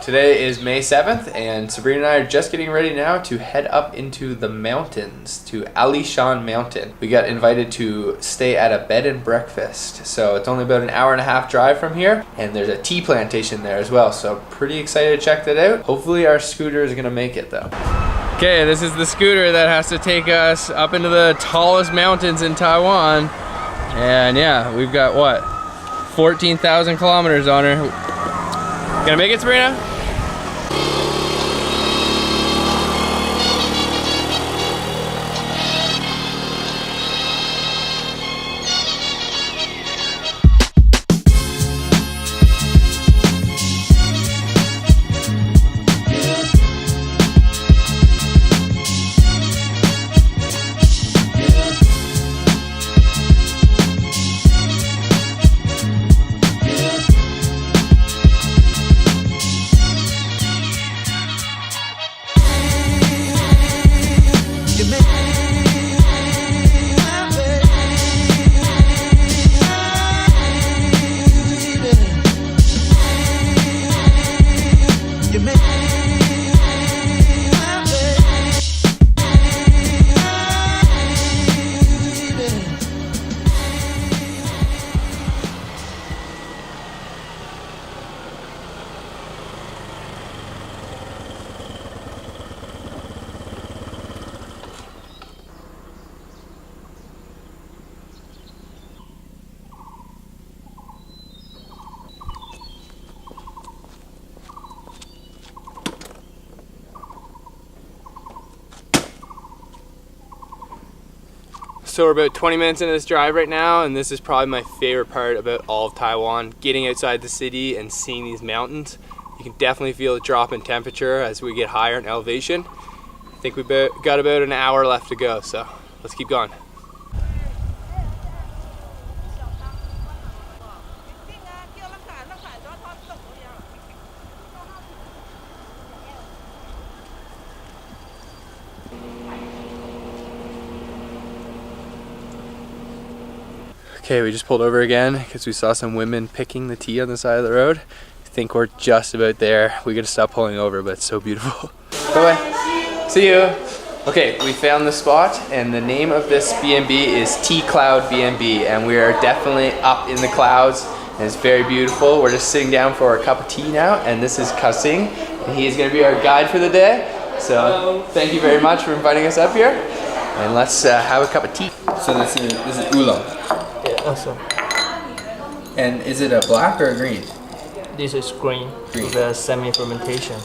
Today is May 7th and Sabrina and I are just getting ready now to head up into the mountains to Alishan Mountain. We got invited to stay at a bed and breakfast. So it's only about an hour and a half drive from here and there's a tea plantation there as well. So pretty excited to check that out. Hopefully our scooter is gonna make it though. Okay, this is the scooter that has to take us up into the tallest mountains in Taiwan. And yeah, we've got what? 14,000 kilometers on her. Gonna make it, Sabrina? So we're about 20 minutes into this drive right now, and this is probably my favorite part about all of Taiwan, getting outside the city and seeing these mountains. You can definitely feel a drop in temperature as we get higher in elevation. I think we've got about an hour left to go, so let's keep going. Okay, we just pulled over again because we saw some women picking the tea on the side of the road. I think we're just about there. We gotta stop pulling over, but it's so beautiful. Bye-bye. See you. Okay, we found the spot, and the name of this B&B is Cloud BnB, and we are definitely up in the clouds, and it's very beautiful. We're just sitting down for a cup of tea now, and this is Karsing, and he is gonna be our guide for the day. So thank you very much for inviting us up here, and let's have a cup of tea. So this is Oolong. Also, and is it a black or a green? this is green with a semi-fermentation.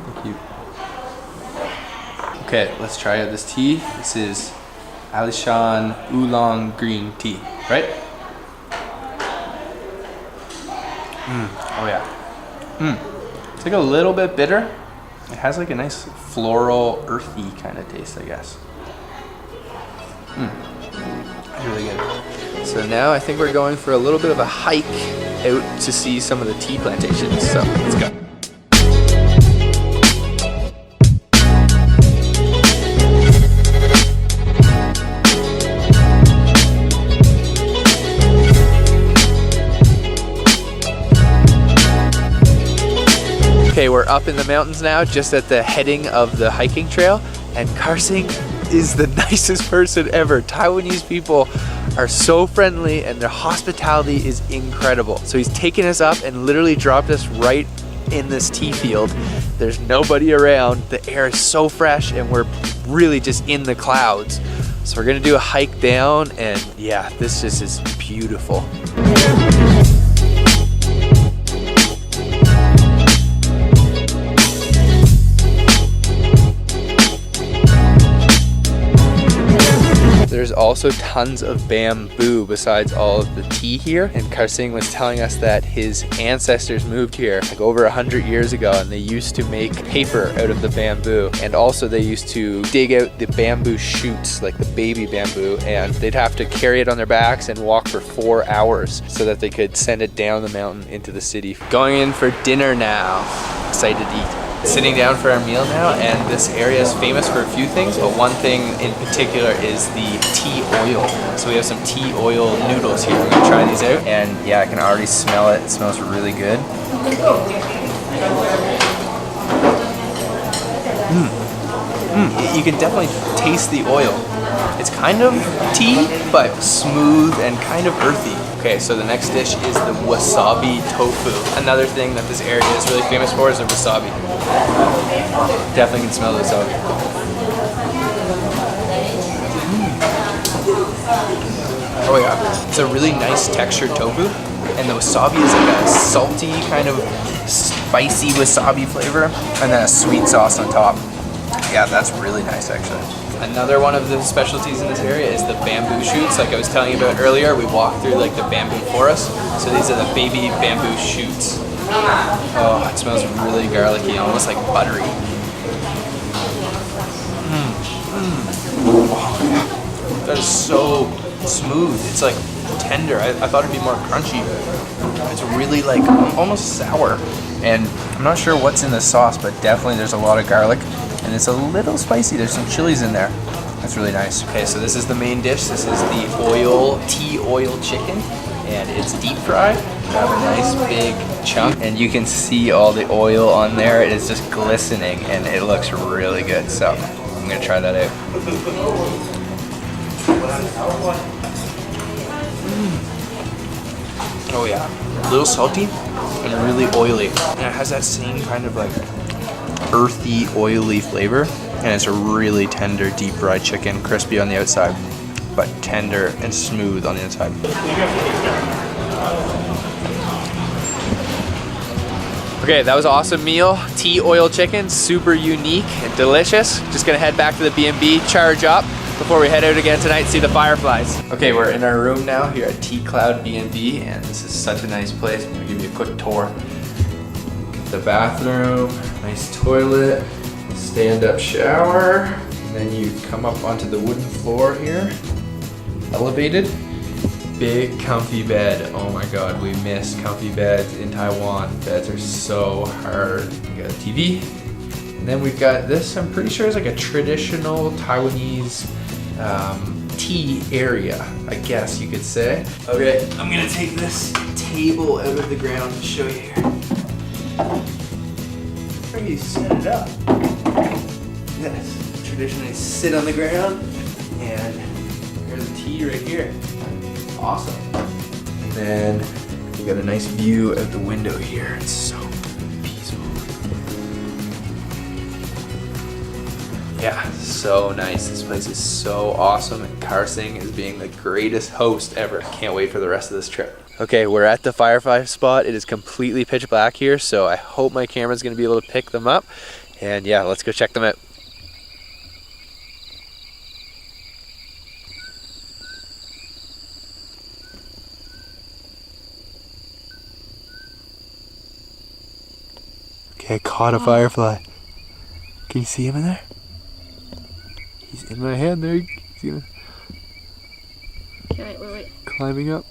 Thank you. Okay, let's try out this tea. This is Alishan Oolong green tea, right? Oh yeah. It's like a little bit bitter. It has like a nice floral, earthy kind of taste, I guess. Really good. So now I think we're going for a little bit of a hike out to see some of the tea plantations. So let's go. Okay, we're up in the mountains now, just at the heading of the hiking trail, and Karsing is the nicest person ever. Taiwanese people are so friendly and their hospitality is incredible. So he's taken us up and literally dropped us right in this tea field. There's nobody around, the air is so fresh, and we're really just in the clouds. So we're gonna do a hike down, and yeah, this just is beautiful. There's also tons of bamboo besides all of the tea here. And Karsing was telling us that his ancestors moved here like over 100 years ago, and they used to make paper out of the bamboo. And also they used to dig out the bamboo shoots, like the baby bamboo, and they'd have to carry it on their backs and walk for 4 hours so that they could send it down the mountain into the city. Going in for dinner now. Excited to eat. Sitting down for our meal now, and this area is famous for a few things, but one thing in particular is the tea oil. So we have some tea oil noodles here. We're gonna try these out, and yeah, I can already smell it. It smells really good. You can definitely taste the oil. It's kind of tea, but smooth and kind of earthy. Okay, so the next dish is the wasabi tofu. Another thing that this area is really famous for is the wasabi. Definitely can smell the wasabi. Oh yeah, it's a really nice textured tofu, and the wasabi is like a salty kind of spicy wasabi flavor, and then a sweet sauce on top. Yeah, that's really nice actually. Another one of the specialties in this area is the bamboo shoots. Like I was telling you about earlier, we walked through like the bamboo forest. So these are the baby bamboo shoots. Oh, it smells really garlicky, almost like buttery. Oh, that is so smooth. It's like tender. I thought it'd be more crunchy. It's really like almost sour. And I'm not sure what's in the sauce, but definitely there's a lot of garlic. And it's a little spicy. There's some chilies in there. That's really nice. Okay, so this is the main dish. This is the tea oil chicken, and it's deep fried. We have a nice big chunk, and you can see all the oil on there. It is just glistening, and it looks really good. So I'm gonna try that out. Oh yeah, a little salty and really oily. And it has that same kind of like earthy, oily flavor, and it's a really tender, deep fried chicken, crispy on the outside, but tender and smooth on the inside. Okay, that was an awesome meal. Tea oil chicken, super unique and delicious. Just gonna head back to the B&B, charge up before we head out again tonight and see the fireflies. Okay, we're in our room now here at Cloud BnB, and this is such a nice place. I'm gonna give you a quick tour. The bathroom, nice toilet, stand-up shower, and then you come up onto the wooden floor here, elevated, big comfy bed. Oh my god, we miss comfy beds in Taiwan. Beds are so hard. We got a TV, and then we've got this, I'm pretty sure is like a traditional Taiwanese tea area, I guess you could say. Okay, I'm gonna take this table out of the ground to show you here. Where you set it up. Yes, traditionally sit on the ground, and here's the tea right here. Awesome. And then we got a nice view out the window here. It's so peaceful. Yeah, so nice. This place is so awesome, and Karsing is being the greatest host ever. Can't wait for the rest of this trip. Okay, we're at the firefly spot. It is completely pitch black here, so I hope my camera's gonna be able to pick them up. And yeah, let's go check them out. Okay, I caught a firefly. Can you see him in there? He's in my hand there. See him? Okay, wait. Climbing up.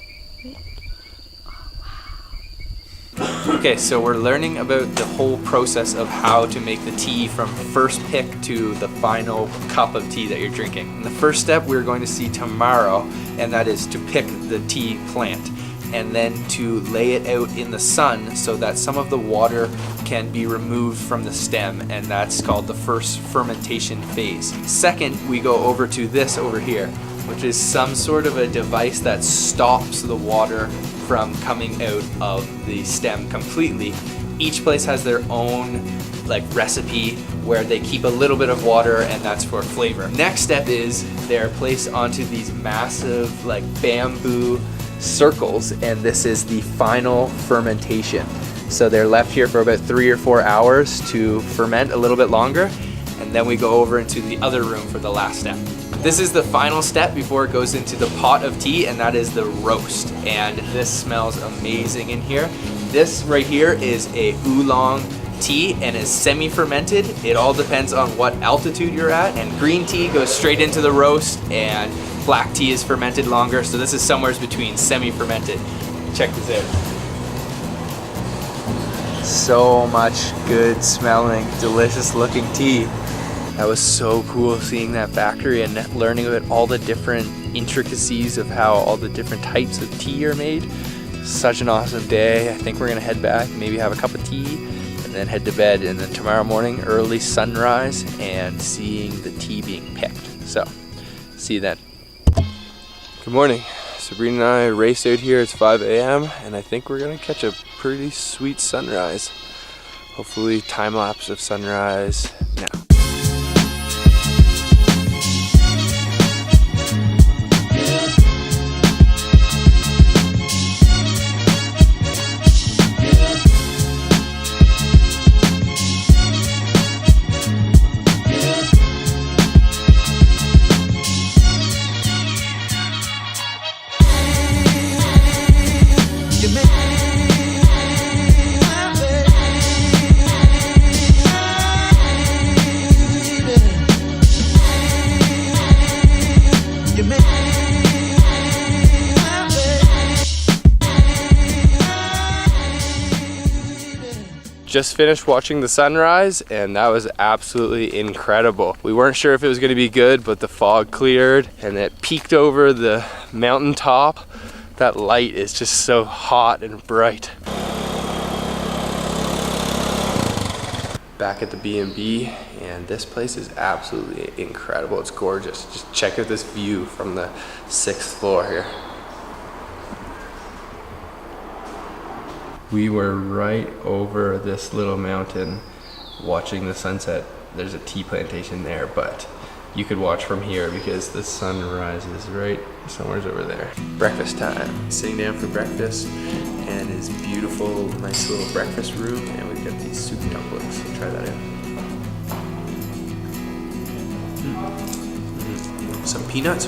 Okay, so we're learning about the whole process of how to make the tea from first pick to the final cup of tea that you're drinking. And the first step we're going to see tomorrow, and that is to pick the tea plant and then to lay it out in the sun so that some of the water can be removed from the stem, and that's called the first fermentation phase. Second, we go over to this over here, which is some sort of a device that stops the water from coming out of the stem completely. Each place has their own recipe where they keep a little bit of water, and that's for flavor. Next step is they're placed onto these massive bamboo circles, and this is the final fermentation. So they're left here for about 3 or 4 hours to ferment a little bit longer, and then we go over into the other room for the last step. This is the final step before it goes into the pot of tea, and that is the roast. And this smells amazing in here. This right here is a Oolong tea and is semi-fermented. It all depends on what altitude you're at. And green tea goes straight into the roast, and black tea is fermented longer. So this is somewhere between semi-fermented. Check this out. So much good smelling, delicious looking tea. That was so cool seeing that factory and learning about all the different intricacies of how all the different types of tea are made. Such an awesome day. I think we're gonna head back, maybe have a cup of tea, and then head to bed. And then tomorrow morning, early sunrise and seeing the tea being picked. So, see you then. Good morning. Sabrina and I raced out here. It's 5 a.m. and I think we're gonna catch a pretty sweet sunrise. Hopefully time lapse of sunrise now. Just finished watching the sunrise, and that was absolutely incredible. We weren't sure if it was going to be good, but the fog cleared and it peeked over the mountain top. That light is just so hot and bright. Back at the B&B, and this place is absolutely incredible. It's gorgeous. Just check out this view from the 6th floor here. We were right over this little mountain watching the sunset. There's a tea plantation there, but you could watch from here because the sun rises right somewhere over there. Breakfast time. Sitting down for breakfast, and his beautiful, nice little breakfast room, and we've got these soup dumplings. So try that out. Some peanuts.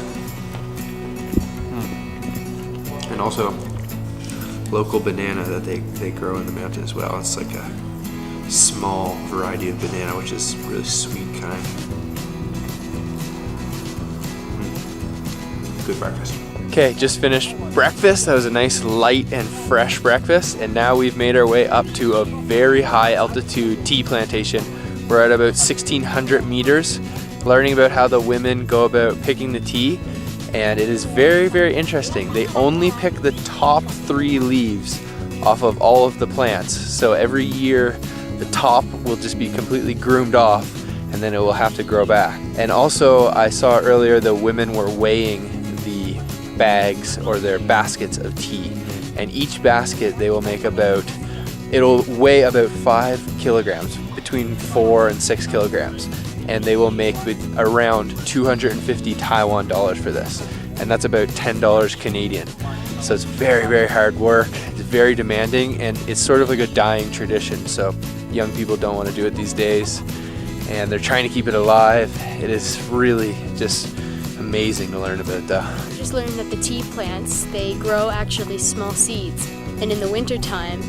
And also local banana that they grow in the mountain as well. It's like a small variety of banana, which is really sweet kind. Good breakfast. Okay, just finished breakfast. That was a nice light and fresh breakfast, and now we've made our way up to a very high altitude tea plantation. We're at about 1,600 meters, learning about how the women go about picking the tea. And it is very, very interesting. They only pick the top 3 leaves off of all of the plants. So every year, the top will just be completely groomed off, and then it will have to grow back. And also, I saw earlier the women were weighing the bags or their baskets of tea. And each basket they will make it'll weigh about 5 kilograms, between 4 and 6 kilograms. And they will make around 250 Taiwan dollars for this. And that's about $10 Canadian. So it's very, very hard work. It's very demanding, and it's sort of like a dying tradition. So young people don't want to do it these days, and they're trying to keep it alive. It is really just amazing to learn about though. Just learned that the tea plants, they grow actually small seeds. And in the wintertime,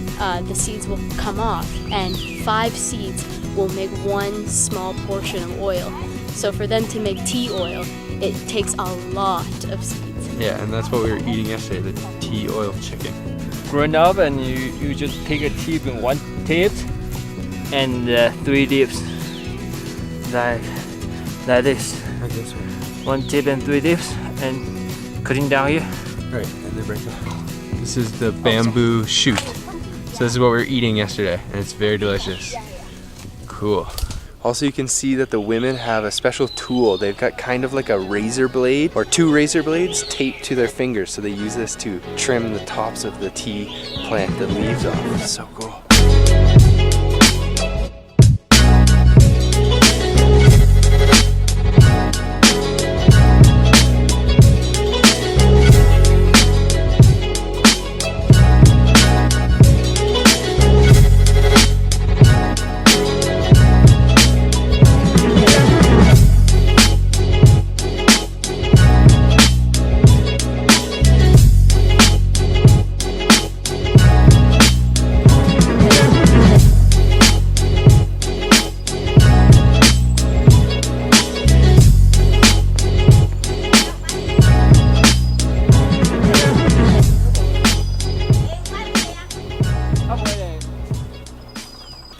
the seeds will come off, and 5 seeds will make 1 small portion of oil. So for them to make tea oil, it takes a lot of seeds. Yeah, and that's what we were eating yesterday, the tea oil chicken. Growing up, and you just take a tip in 1 tip and 3 dips, like this. Like this one. 1 tip and 3 dips, and cutting down here. Right, and they break up. This is the bamboo shoot. So this is what we were eating yesterday, and it's very delicious. Cool. Also, you can see that the women have a special tool. They've got kind of like a razor blade, or 2 razor blades taped to their fingers. So they use this to trim the tops of the tea plant, the leaves off. It's so cool.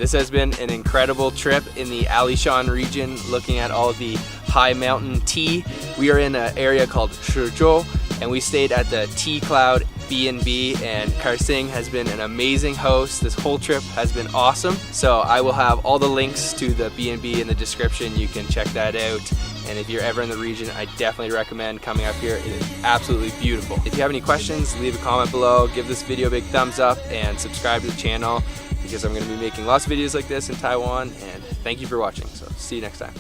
This has been an incredible trip in the Alishan region, looking at all the high mountain tea. We are in an area called Shizhou, and we stayed at the Cloud BnB, and Karsing has been an amazing host. This whole trip has been awesome. So I will have all the links to the BnB in the description. You can check that out. And if you're ever in the region, I definitely recommend coming up here. It is absolutely beautiful. If you have any questions, leave a comment below, give this video a big thumbs up, and subscribe to the channel, because I'm going to be making lots of videos like this in Taiwan. And thank you for watching. So see you next time.